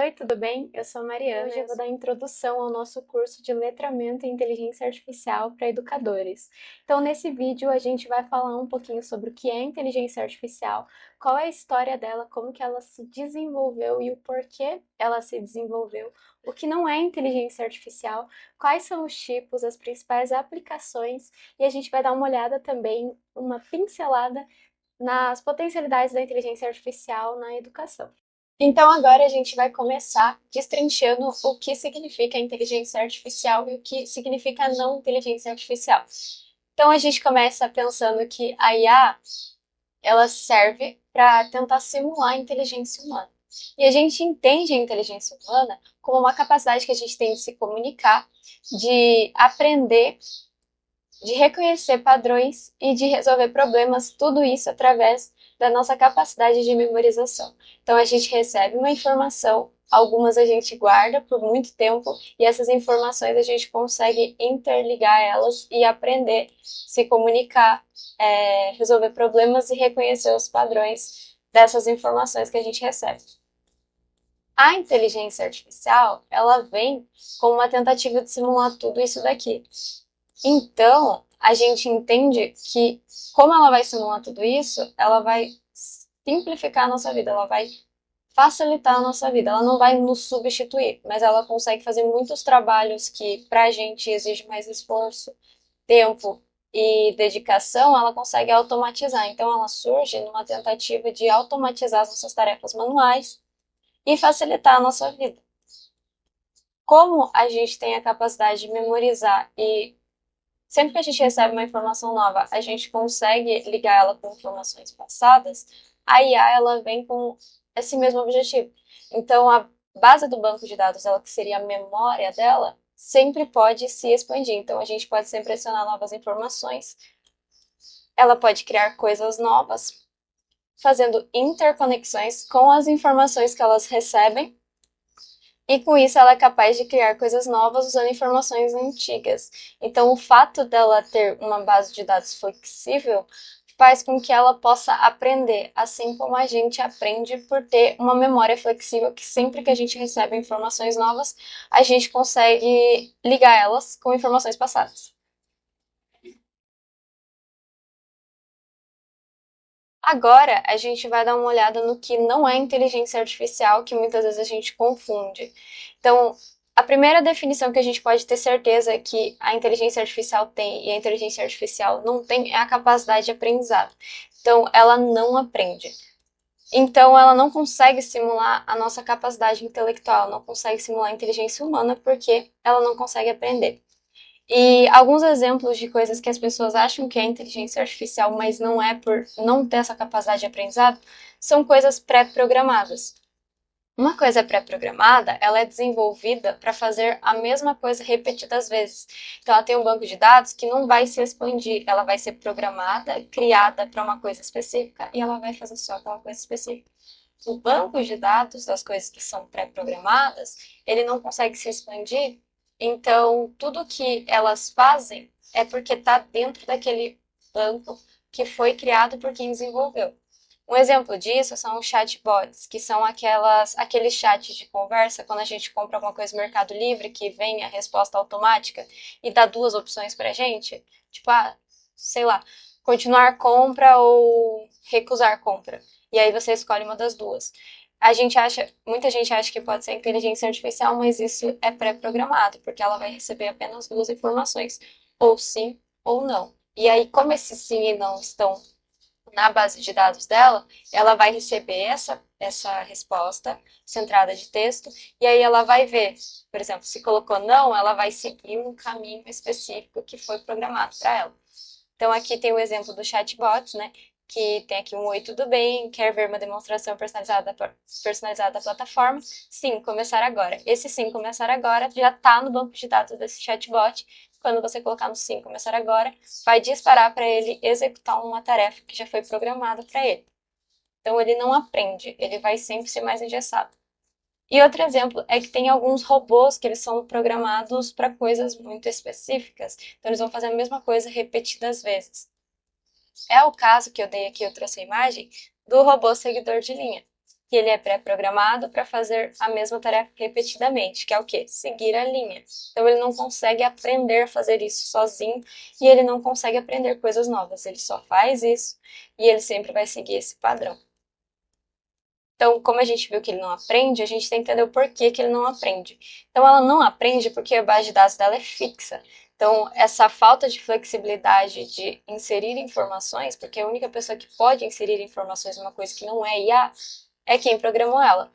Oi, tudo bem? Eu sou a Mariana. Hoje eu vou dar introdução ao nosso curso de Letramento em Inteligência Artificial para educadores. Então, nesse vídeo, a gente vai falar um pouquinho sobre o que é inteligência artificial, qual é a história dela, como que ela se desenvolveu e o porquê ela se desenvolveu, o que não é inteligência artificial, quais são os tipos, as principais aplicações, e a gente vai dar uma olhada também, uma pincelada nas potencialidades da inteligência artificial na educação. Então, agora a gente vai começar destrinchando o que significa inteligência artificial e o que significa não inteligência artificial. Então, a gente começa pensando que a IA ela serve para tentar simular a inteligência humana. E a gente entende a inteligência humana como uma capacidade que a gente tem de se comunicar, de aprender, de reconhecer padrões e de resolver problemas, tudo isso através da nossa capacidade de memorização. Então a gente recebe uma informação, algumas a gente guarda por muito tempo e essas informações a gente consegue interligar elas e aprender, se comunicar, resolver problemas e reconhecer os padrões dessas informações que a gente recebe. A inteligência artificial, ela vem como uma tentativa de simular tudo isso daqui. Então, a gente entende que, como ela vai simular tudo isso, ela vai simplificar a nossa vida, ela vai facilitar a nossa vida. Ela não vai nos substituir, mas ela consegue fazer muitos trabalhos que, para a gente, exige mais esforço, tempo e dedicação, ela consegue automatizar. Então, ela surge numa tentativa de automatizar as nossas tarefas manuais e facilitar a nossa vida. Como a gente tem a capacidade de memorizar e sempre que a gente recebe uma informação nova, a gente consegue ligar ela com informações passadas, a IA ela vem com esse mesmo objetivo. Então, a base do banco de dados, ela que seria a memória dela, sempre pode se expandir. Então, a gente pode sempre adicionar novas informações. Ela pode criar coisas novas, fazendo interconexões com as informações que elas recebem. E com isso ela é capaz de criar coisas novas usando informações antigas. Então, o fato dela ter uma base de dados flexível faz com que ela possa aprender, assim como a gente aprende por ter uma memória flexível que sempre que a gente recebe informações novas, a gente consegue ligar elas com informações passadas. Agora, a gente vai dar uma olhada no que não é inteligência artificial, que muitas vezes a gente confunde. Então, a primeira definição que a gente pode ter certeza que a inteligência artificial tem e a inteligência artificial não tem é a capacidade de aprendizado. Então, ela não aprende. Então, ela não consegue simular a nossa capacidade intelectual, não consegue simular a inteligência humana porque ela não consegue aprender. E alguns exemplos de coisas que as pessoas acham que é inteligência artificial, mas não é por não ter essa capacidade de aprendizado, são coisas pré-programadas. Uma coisa pré-programada, ela é desenvolvida para fazer a mesma coisa repetidas vezes. Então, ela tem um banco de dados que não vai se expandir, ela vai ser programada, criada para uma coisa específica e ela vai fazer só aquela coisa específica. O banco de dados das coisas que são pré-programadas, ele não consegue se expandir, então tudo que elas fazem é porque está dentro daquele banco que foi criado por quem desenvolveu. Um exemplo disso são os chatbots, que são aqueles chats de conversa quando a gente compra alguma coisa no Mercado Livre que vem a resposta automática e dá duas opções para a gente, tipo, sei lá, continuar compra ou recusar compra. E aí você escolhe uma das duas. Muita gente acha que pode ser inteligência artificial, mas isso é pré-programado, porque ela vai receber apenas duas informações, ou sim ou não. E aí, como esses sim e não estão na base de dados dela, ela vai receber essa resposta, essa entrada de texto, e aí ela vai ver, por exemplo, se colocou não, ela vai seguir um caminho específico que foi programado para ela. Então, aqui tem o exemplo do chatbot, né? Que tem aqui um oi, tudo bem? Quer ver uma demonstração personalizada da plataforma? Sim, começar agora. Esse sim, começar agora já está no banco de dados desse chatbot. Quando você colocar no sim, começar agora, vai disparar para ele executar uma tarefa que já foi programada para ele. Então, ele não aprende, ele vai sempre ser mais engessado. E outro exemplo é que tem alguns robôs que eles são programados para coisas muito específicas. Então, eles vão fazer a mesma coisa repetidas vezes. É o caso que eu dei aqui, eu trouxe a imagem do robô seguidor de linha. que ele é pré-programado para fazer a mesma tarefa repetidamente, que é o quê? Seguir a linha. Então ele não consegue aprender a fazer isso sozinho e ele não consegue aprender coisas novas. Ele só faz isso e ele sempre vai seguir esse padrão. Então, como a gente viu que ele não aprende, a gente tem que entender o porquê que ele não aprende. Então, ela não aprende porque a base de dados dela é fixa. Então, essa falta de flexibilidade de inserir informações, porque a única pessoa que pode inserir informações numa coisa que não é IA é quem programou ela.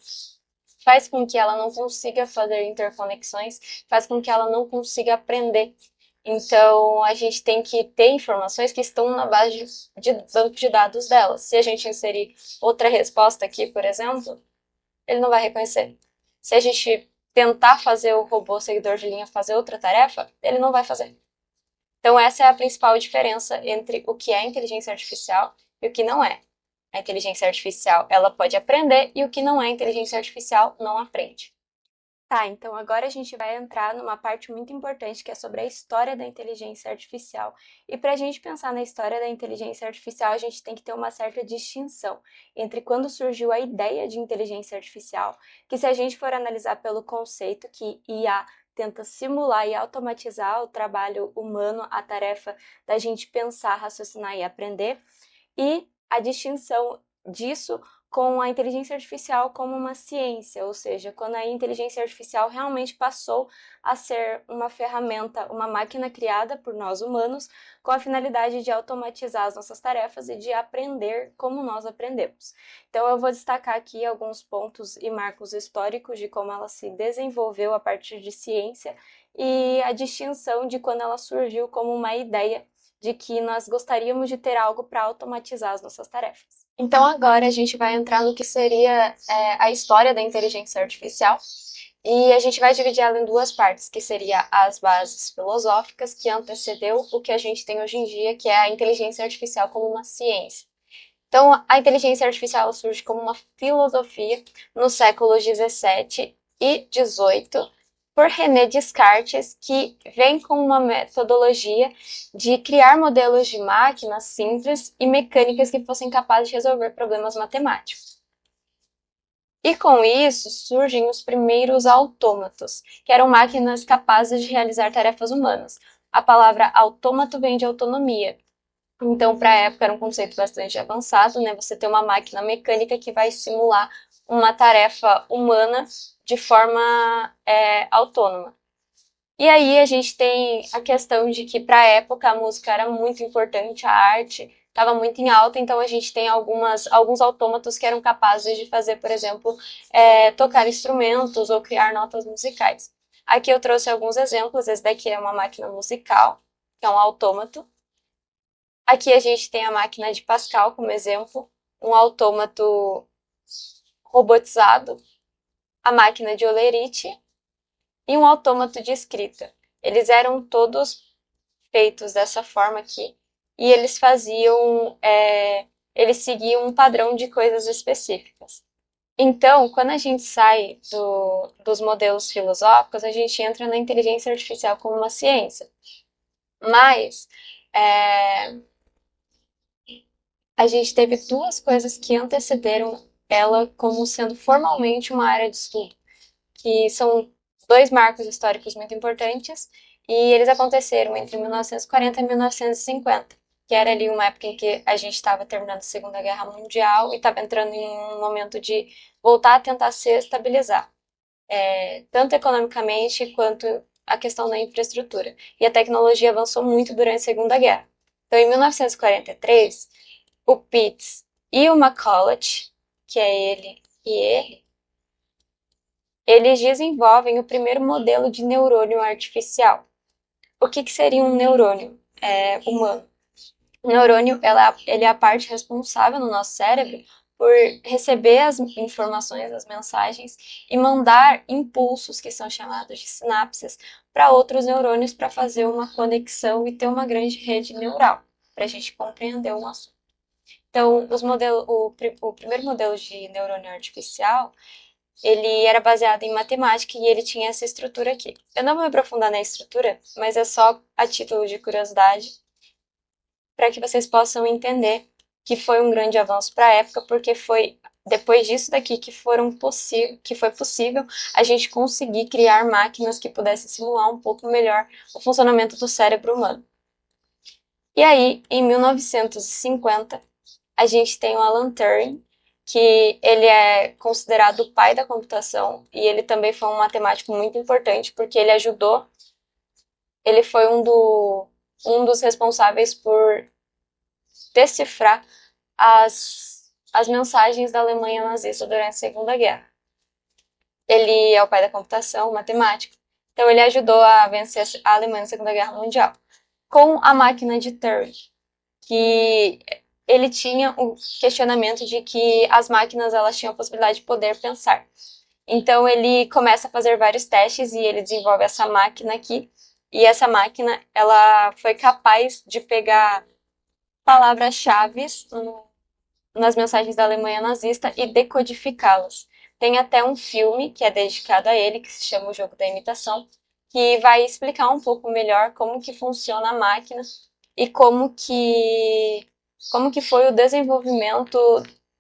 Faz com que ela não consiga fazer interconexões, faz com que ela não consiga aprender. Então, a gente tem que ter informações que estão na base de banco de dados dela. Se a gente inserir outra resposta aqui, por exemplo, ele não vai reconhecer. Se a gente tentar fazer o robô seguidor de linha fazer outra tarefa, ele não vai fazer. Então, essa é a principal diferença entre o que é inteligência artificial e o que não é. A inteligência artificial, ela pode aprender e o que não é inteligência artificial não aprende. Tá, então agora a gente vai entrar numa parte muito importante que é sobre a história da inteligência artificial. E para a gente pensar na história da inteligência artificial, a gente tem que ter uma certa distinção entre quando surgiu a ideia de inteligência artificial, que se a gente for analisar pelo conceito que IA tenta simular e automatizar o trabalho humano, a tarefa da gente pensar, raciocinar e aprender, e a distinção disso com a inteligência artificial como uma ciência, ou seja, quando a inteligência artificial realmente passou a ser uma ferramenta, uma máquina criada por nós humanos, com a finalidade de automatizar as nossas tarefas e de aprender como nós aprendemos. Então, eu vou destacar aqui alguns pontos e marcos históricos de como ela se desenvolveu a partir de ciência e a distinção de quando ela surgiu como uma ideia de que nós gostaríamos de ter algo para automatizar as nossas tarefas. Então agora a gente vai entrar no que seria a história da inteligência artificial e a gente vai dividir ela em duas partes, que seria as bases filosóficas, que antecedeu o que a gente tem hoje em dia, que é a inteligência artificial como uma ciência. Então, a inteligência artificial surge como uma filosofia nos séculos 17 e 18 por René Descartes, que vem com uma metodologia de criar modelos de máquinas simples e mecânicas que fossem capazes de resolver problemas matemáticos. E com isso surgem os primeiros autômatos, que eram máquinas capazes de realizar tarefas humanas. A palavra autômato vem de autonomia. Então, para a época, era um conceito bastante avançado, né? Você ter uma máquina mecânica que vai simular uma tarefa humana de forma autônoma. E aí a gente tem a questão de que para a época a música era muito importante, a arte estava muito em alta, então a gente tem alguns autômatos que eram capazes de fazer, por exemplo, tocar instrumentos ou criar notas musicais. Aqui eu trouxe alguns exemplos, esse daqui é uma máquina musical, que é um autômato. Aqui a gente tem a máquina de Pascal como exemplo, um autômato robotizado, a máquina de Olerite e um autômato de escrita. Eles eram todos feitos dessa forma aqui e eles eles seguiam um padrão de coisas específicas. Então, quando a gente sai dos modelos filosóficos, a gente entra na inteligência artificial como uma ciência. Mas a gente teve duas coisas que antecederam ela como sendo formalmente uma área de estudo, que são dois marcos históricos muito importantes, e eles aconteceram entre 1940 e 1950, que era ali uma época em que a gente estava terminando a Segunda Guerra Mundial e estava entrando em um momento de voltar a tentar se estabilizar, tanto economicamente quanto a questão da infraestrutura. E a tecnologia avançou muito durante a Segunda Guerra. Então, em 1943, o Pitts e o McCulloch, que é ele e ele, eles desenvolvem o primeiro modelo de neurônio artificial. O que seria um neurônio humano? O neurônio ele é a parte responsável no nosso cérebro por receber as informações, as mensagens e mandar impulsos, que são chamados de sinapses, para outros neurônios para fazer uma conexão e ter uma grande rede neural, para a gente compreender um assunto. Então, o primeiro modelo de neurônio artificial, ele era baseado em matemática e ele tinha essa estrutura aqui. Eu não vou me aprofundar na estrutura, mas é só a título de curiosidade, para que vocês possam entender que foi um grande avanço para a época, porque foi depois disso daqui que foi possível a gente conseguir criar máquinas que pudessem simular um pouco melhor o funcionamento do cérebro humano. E aí, em 1950, a gente tem o Alan Turing, que ele é considerado o pai da computação, e ele também foi um matemático muito importante, porque ele foi um dos responsáveis por decifrar as mensagens da Alemanha nazista durante a Segunda Guerra. Ele é o pai da computação, matemático, então ele ajudou a vencer a Alemanha na Segunda Guerra Mundial. Com a máquina de Turing, que ele tinha o questionamento de que as máquinas elas tinham a possibilidade de poder pensar. Então ele começa a fazer vários testes e ele desenvolve essa máquina aqui. E essa máquina ela foi capaz de pegar palavras-chave nas mensagens da Alemanha nazista e decodificá-las. Tem até um filme que é dedicado a ele, que se chama O Jogo da Imitação, que vai explicar um pouco melhor como que funciona a máquina e como que foi o desenvolvimento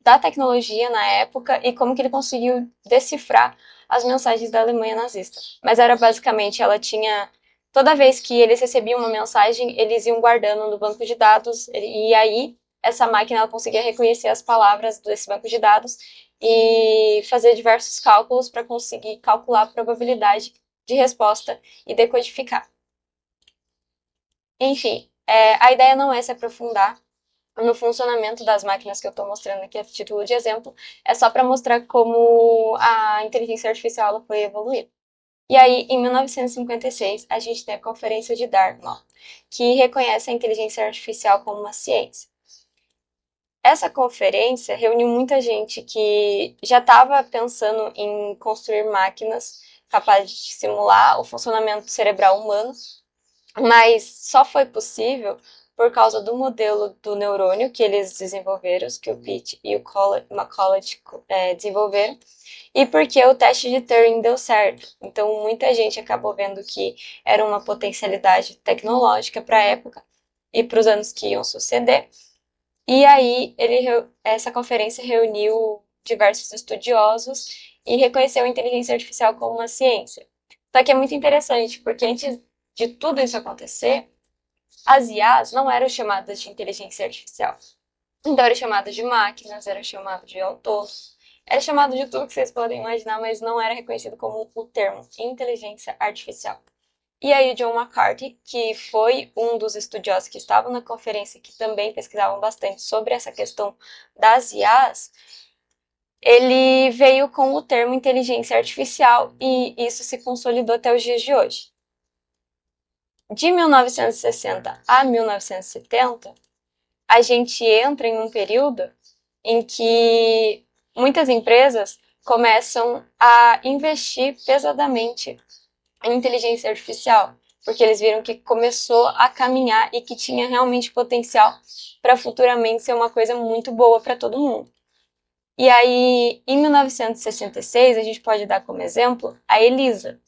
da tecnologia na época e como que ele conseguiu decifrar as mensagens da Alemanha nazista. Mas era basicamente, ela tinha toda vez que eles recebiam uma mensagem, eles iam guardando no banco de dados e aí essa máquina ela conseguia reconhecer as palavras desse banco de dados e fazer diversos cálculos para conseguir calcular a probabilidade de resposta e decodificar. Enfim, a ideia não é se aprofundar no funcionamento das máquinas que eu estou mostrando aqui a título de exemplo, é só para mostrar como a inteligência artificial ela foi evoluindo. E aí, em 1956, a gente tem a Conferência de Dartmouth, que reconhece a inteligência artificial como uma ciência. Essa conferência reuniu muita gente que já estava pensando em construir máquinas capazes de simular o funcionamento cerebral humano, mas só foi possível por causa do modelo do neurônio que eles desenvolveram, que o Pitt e o McCulloch desenvolveram, e porque o teste de Turing deu certo. Então, muita gente acabou vendo que era uma potencialidade tecnológica para a época e para os anos que iam suceder. E aí, essa conferência reuniu diversos estudiosos e reconheceu a inteligência artificial como uma ciência. Só que é muito interessante, porque antes de tudo isso acontecer, as IAs não eram chamadas de inteligência artificial. Então, eram chamadas de máquinas, eram chamadas de autônomos, era chamado de tudo que vocês podem imaginar, mas não era reconhecido como o termo inteligência artificial. E aí o John McCarthy, que foi um dos estudiosos que estavam na conferência, que também pesquisavam bastante sobre essa questão das IAs, ele veio com o termo inteligência artificial e isso se consolidou até os dias de hoje. De 1960 a 1970, a gente entra em um período em que muitas empresas começam a investir pesadamente em inteligência artificial, porque eles viram que começou a caminhar e que tinha realmente potencial para futuramente ser uma coisa muito boa para todo mundo. E aí, em 1966, a gente pode dar como exemplo a Elisa,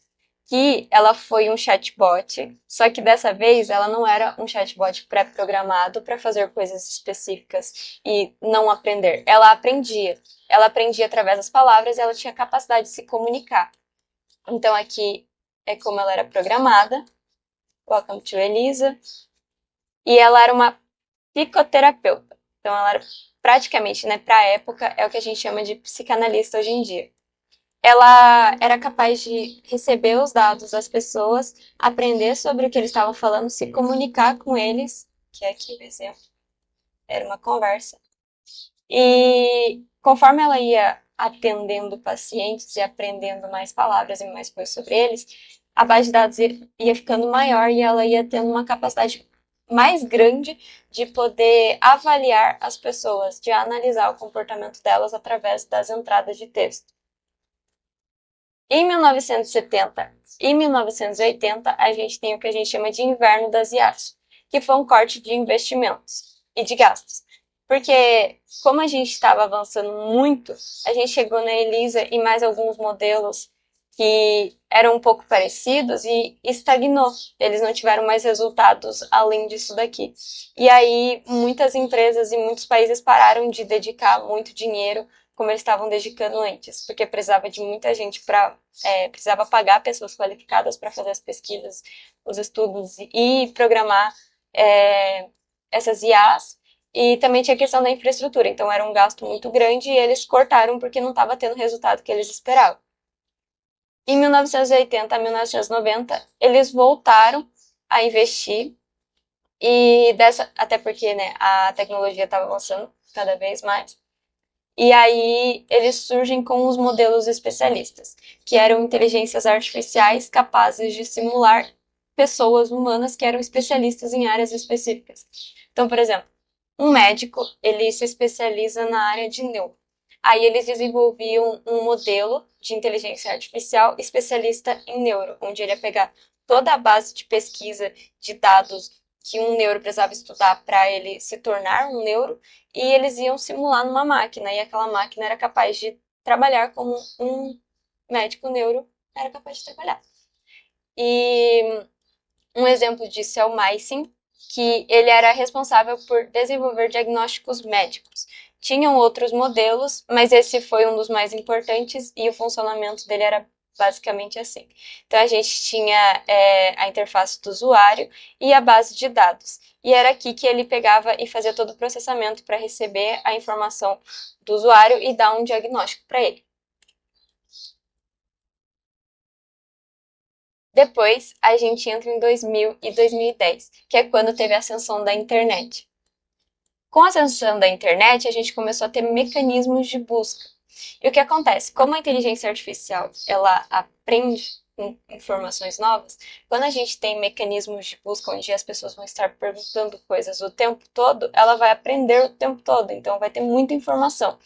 que ela foi um chatbot, só que dessa vez ela não era um chatbot pré-programado para fazer coisas específicas e não aprender. Ela aprendia através das palavras e ela tinha capacidade de se comunicar. Então aqui é como ela era programada. Welcome to Elisa. E ela era uma psicoterapeuta. Então ela era praticamente, né, para a época, é o que a gente chama de psicanalista hoje em dia. Ela era capaz de receber os dados das pessoas, aprender sobre o que eles estavam falando, se comunicar com eles, que aqui, por exemplo, era uma conversa. E conforme ela ia atendendo pacientes e aprendendo mais palavras e mais coisas sobre eles, a base de dados ia ficando maior e ela ia tendo uma capacidade mais grande de poder avaliar as pessoas, de analisar o comportamento delas através das entradas de texto. Em 1970 e 1980, a gente tem o que a gente chama de inverno das IAs, que foi um corte de investimentos e de gastos. Porque, como a gente estava avançando muito, a gente chegou na Elisa e mais alguns modelos que eram um pouco parecidos e estagnou. Eles não tiveram mais resultados além disso daqui. E aí muitas empresas e muitos países pararam de dedicar muito dinheiro como eles estavam dedicando antes, porque precisava de muita gente para precisava pagar pessoas qualificadas para fazer as pesquisas, os estudos e programar essas IAs. E também tinha a questão da infraestrutura, então era um gasto muito grande e eles cortaram porque não estava tendo o resultado que eles esperavam. Em 1980 a 1990, eles voltaram a investir e até porque, né, a tecnologia estava avançando cada vez mais. E aí eles surgem com os modelos especialistas, que eram inteligências artificiais capazes de simular pessoas humanas que eram especialistas em áreas específicas. Então, por exemplo, um médico, ele se especializa na área de neuro. Aí eles desenvolviam um modelo de inteligência artificial especialista em neuro, onde ele ia pegar toda a base de pesquisa de dados que um neuro precisava estudar para ele se tornar um neuro, e eles iam simular numa máquina, e aquela máquina era capaz de trabalhar como um médico neuro era capaz de trabalhar. E um exemplo disso é o Meissen, que ele era responsável por desenvolver diagnósticos médicos. Tinham outros modelos, mas esse foi um dos mais importantes e o funcionamento dele era basicamente assim. Então a gente tinha a interface do usuário e a base de dados. E era aqui que ele pegava e fazia todo o processamento para receber a informação do usuário e dar um diagnóstico para ele. Depois, a gente entra em 2000 e 2010, que é quando teve a ascensão da internet. Com a ascensão da internet, a gente começou a ter mecanismos de busca. E o que acontece? Como a inteligência artificial, ela aprende informações novas, quando a gente tem mecanismos de busca onde as pessoas vão estar perguntando coisas o tempo todo, ela vai aprender o tempo todo, então vai ter muita informação.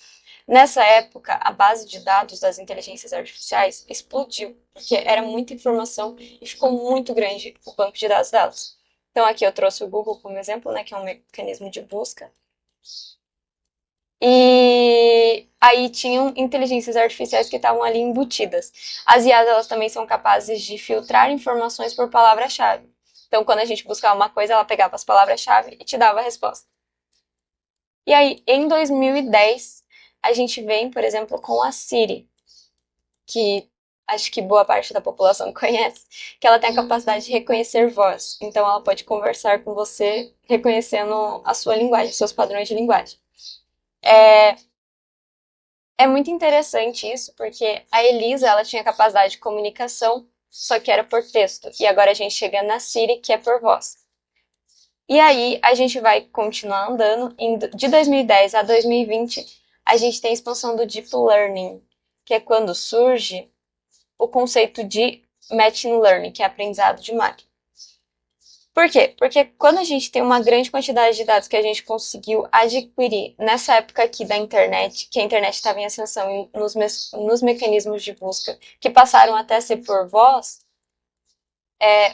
Nessa época, a base de dados das inteligências artificiais explodiu, porque era muita informação e ficou muito grande o banco de dados delas. Então aqui eu trouxe o Google como exemplo, né, que é um mecanismo de busca. E aí tinham inteligências artificiais que estavam ali embutidas. As IAs, elas também são capazes de filtrar informações por palavra-chave. Então, quando a gente buscava uma coisa, ela pegava as palavras-chave e te dava a resposta. E aí, em 2010, a gente vem, por exemplo, com a Siri, que acho que boa parte da população conhece, que ela tem a capacidade de reconhecer voz. Então, ela pode conversar com você reconhecendo a sua linguagem, seus padrões de linguagem. É muito interessante isso, porque a Elisa, ela tinha capacidade de comunicação, só que era por texto. E agora a gente chega na Siri, que é por voz. E aí a gente vai continuar andando. De 2010 a 2020, a gente tem a expansão do Deep Learning, que é quando surge o conceito de Machine Learning, que é aprendizado de máquina. Por quê? Porque quando a gente tem uma grande quantidade de dados que a gente conseguiu adquirir nessa época aqui da internet, que a internet estava em ascensão nos mecanismos de busca, que passaram até a ser por voz,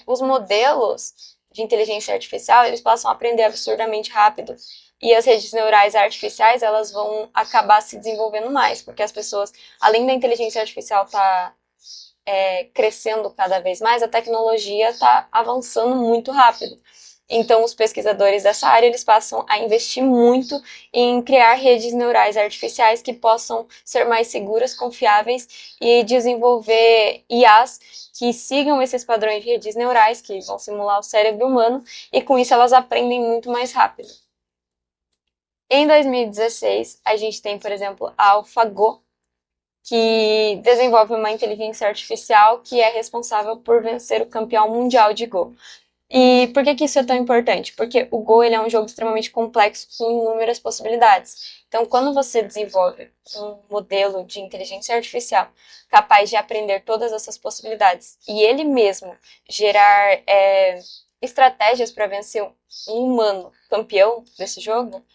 os modelos de inteligência artificial, eles passam a aprender absurdamente rápido. E as redes neurais artificiais, elas vão acabar se desenvolvendo mais, porque as pessoas, além da inteligência artificial estar crescendo cada vez mais, a tecnologia está avançando muito rápido. Então, os pesquisadores dessa área, eles passam a investir muito em criar redes neurais artificiais que possam ser mais seguras, confiáveis e desenvolver IAs que sigam esses padrões de redes neurais, que vão simular o cérebro humano, e com isso elas aprendem muito mais rápido. Em 2016, a gente tem, por exemplo, a AlphaGo, que desenvolve uma inteligência artificial que é responsável por vencer o campeão mundial de Go. E por que isso é tão importante? Porque o Go ele é um jogo extremamente complexo com inúmeras possibilidades. Então, quando você desenvolve um modelo de inteligência artificial capaz de aprender todas essas possibilidades e ele mesmo gerar estratégias para vencer um humano campeão desse jogo,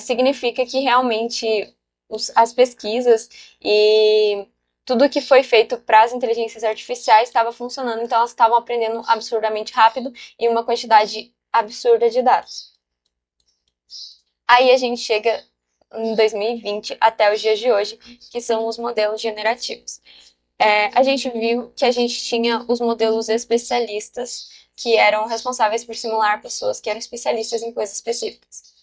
significa que realmente as pesquisas e tudo que foi feito para as inteligências artificiais estava funcionando, então elas estavam aprendendo absurdamente rápido e uma quantidade absurda de dados. Aí a gente chega em 2020 até os dias de hoje, que são os modelos generativos. A gente viu que a gente tinha os modelos especialistas, que eram responsáveis por simular pessoas que eram especialistas em coisas específicas.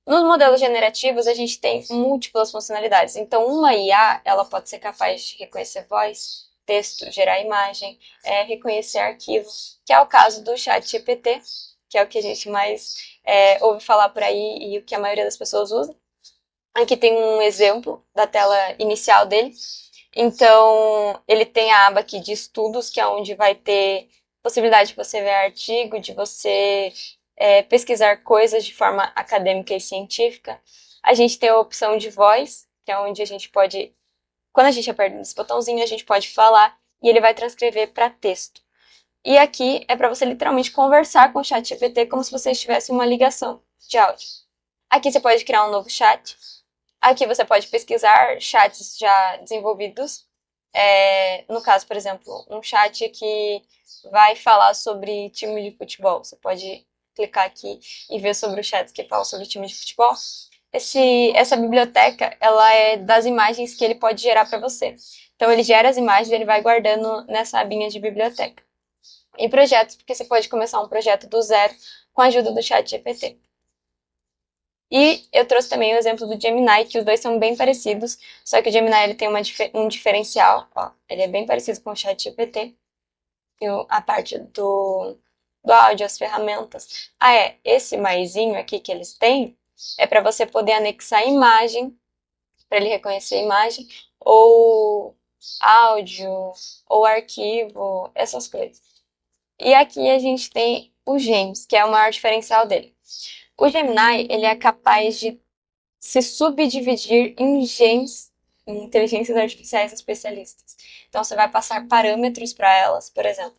Nos modelos generativos, a gente tem múltiplas funcionalidades. Então, uma IA, ela pode ser capaz de reconhecer voz, texto, gerar imagem, reconhecer arquivos, que é o caso do ChatGPT, que é o que a gente mais ouve falar por aí e o que a maioria das pessoas usa. Aqui tem um exemplo da tela inicial dele. Então, ele tem a aba aqui de estudos, que é onde vai ter possibilidade de você ver artigo, de você pesquisar coisas de forma acadêmica e científica. A gente tem a opção de voz, que é onde a gente pode, quando a gente aperta esse botãozinho, a gente pode falar e ele vai transcrever para texto. E aqui é para você literalmente conversar com o chat GPT como se você estivesse em uma ligação de áudio. Aqui você pode criar um novo chat. Aqui você pode pesquisar chats já desenvolvidos. No caso, por exemplo, um chat que vai falar sobre time de futebol. Você pode clicar aqui e ver sobre os chats que falam sobre time de futebol. Essa biblioteca, ela é das imagens que ele pode gerar para você. Então, ele gera as imagens e ele vai guardando nessa abinha de biblioteca. E projetos, porque você pode começar um projeto do zero com a ajuda do chat GPT. E eu trouxe também o exemplo do Gemini, que os dois são bem parecidos, só que o Gemini ele tem um diferencial, ó, ele é bem parecido com o ChatGPT, a parte do áudio, as ferramentas. Esse maisinho aqui que eles têm é para você poder anexar imagem, para ele reconhecer a imagem, ou áudio, ou arquivo, essas coisas. E aqui a gente tem o James, que é o maior diferencial dele. O Gemini, ele é capaz de se subdividir em genes, em inteligências artificiais especialistas. Então, você vai passar parâmetros para elas, por exemplo,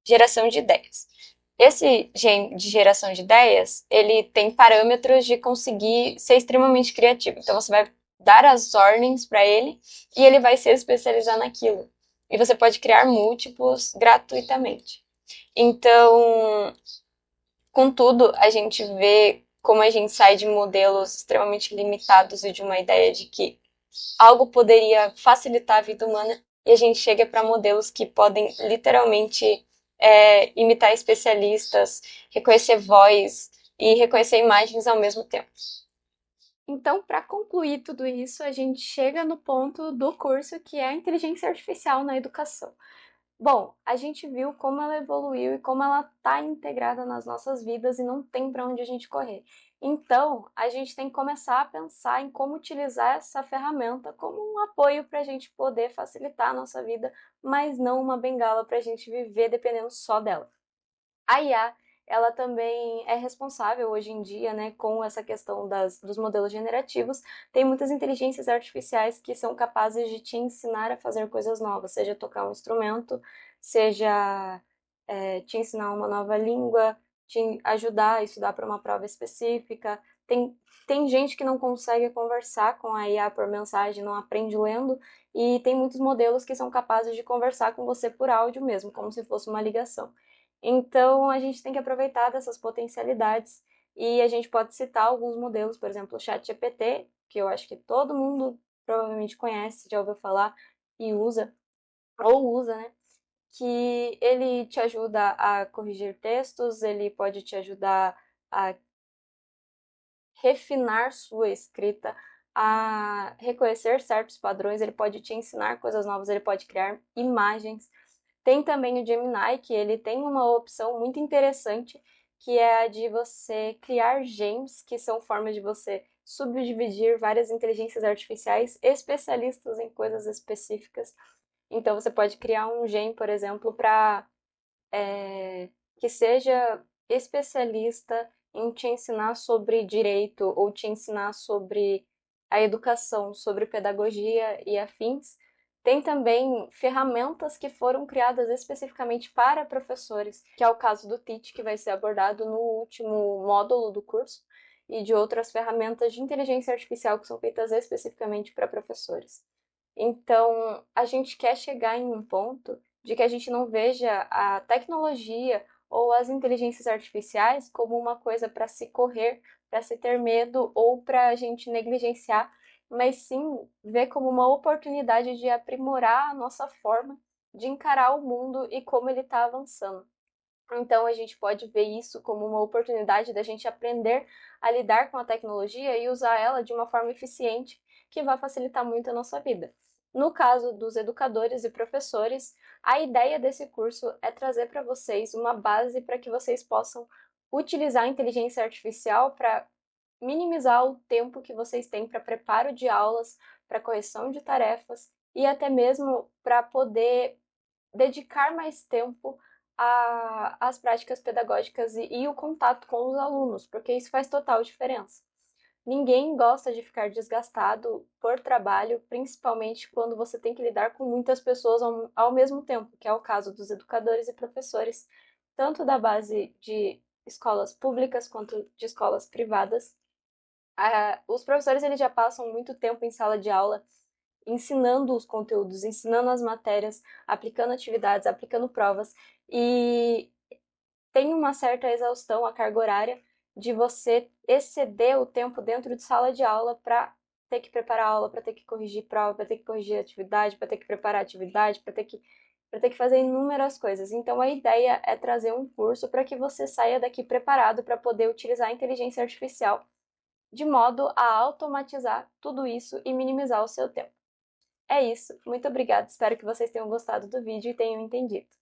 geração de ideias. Esse gene de geração de ideias, ele tem parâmetros de conseguir ser extremamente criativo. Então, você vai dar as ordens para ele e ele vai se especializar naquilo. E você pode criar múltiplos gratuitamente. Então, contudo, a gente vê como a gente sai de modelos extremamente limitados e de uma ideia de que algo poderia facilitar a vida humana e a gente chega para modelos que podem literalmente imitar especialistas, reconhecer voz e reconhecer imagens ao mesmo tempo. Então, para concluir tudo isso, a gente chega no ponto do curso que é a inteligência artificial na educação. Bom, a gente viu como ela evoluiu e como ela está integrada nas nossas vidas e não tem para onde a gente correr. Então, a gente tem que começar a pensar em como utilizar essa ferramenta como um apoio para a gente poder facilitar a nossa vida, mas não uma bengala para a gente viver dependendo só dela. A IA, ela também é responsável hoje em dia, né, com essa questão dos modelos generativos. Tem muitas inteligências artificiais que são capazes de te ensinar a fazer coisas novas, seja tocar um instrumento, seja te ensinar uma nova língua, te ajudar a estudar para uma prova específica. Tem gente que não consegue conversar com a IA por mensagem, não aprende lendo, e tem muitos modelos que são capazes de conversar com você por áudio mesmo, como se fosse uma ligação. Então, a gente tem que aproveitar dessas potencialidades e a gente pode citar alguns modelos, por exemplo, o ChatGPT, que eu acho que todo mundo provavelmente conhece, já ouviu falar e usa, ou usa, né? Que ele te ajuda a corrigir textos, ele pode te ajudar a refinar sua escrita, a reconhecer certos padrões, ele pode te ensinar coisas novas, ele pode criar imagens. Tem também o Gemini, que ele tem uma opção muito interessante, que é a de você criar gems, que são formas de você subdividir várias inteligências artificiais especialistas em coisas específicas. Então, você pode criar um gem, por exemplo, para que seja especialista em te ensinar sobre direito ou te ensinar sobre a educação, sobre pedagogia e afins. Tem também ferramentas que foram criadas especificamente para professores, que é o caso do Teach, que vai ser abordado no último módulo do curso, e de outras ferramentas de inteligência artificial que são feitas especificamente para professores. Então, a gente quer chegar em um ponto de que a gente não veja a tecnologia ou as inteligências artificiais como uma coisa para se correr, para se ter medo ou para a gente negligenciar, mas sim ver como uma oportunidade de aprimorar a nossa forma de encarar o mundo e como ele está avançando. Então a gente pode ver isso como uma oportunidade da gente aprender a lidar com a tecnologia e usar ela de uma forma eficiente que vai facilitar muito a nossa vida. No caso dos educadores e professores, a ideia desse curso é trazer para vocês uma base para que vocês possam utilizar a inteligência artificial para minimizar o tempo que vocês têm para preparo de aulas, para correção de tarefas e até mesmo para poder dedicar mais tempo às práticas pedagógicas e o contato com os alunos, porque isso faz total diferença. Ninguém gosta de ficar desgastado por trabalho, principalmente quando você tem que lidar com muitas pessoas ao mesmo tempo, que é o caso dos educadores e professores, tanto da base de escolas públicas quanto de escolas privadas. Os professores eles já passam muito tempo em sala de aula ensinando os conteúdos, ensinando as matérias, aplicando atividades, aplicando provas, e tem uma certa exaustão a carga horária de você exceder o tempo dentro de sala de aula para ter que preparar aula, para ter que corrigir prova, para ter que corrigir atividade, para ter que preparar atividade, para ter que fazer inúmeras coisas. Então a ideia é trazer um curso para que você saia daqui preparado para poder utilizar a inteligência artificial de modo a automatizar tudo isso e minimizar o seu tempo. É isso, muito obrigada, espero que vocês tenham gostado do vídeo e tenham entendido.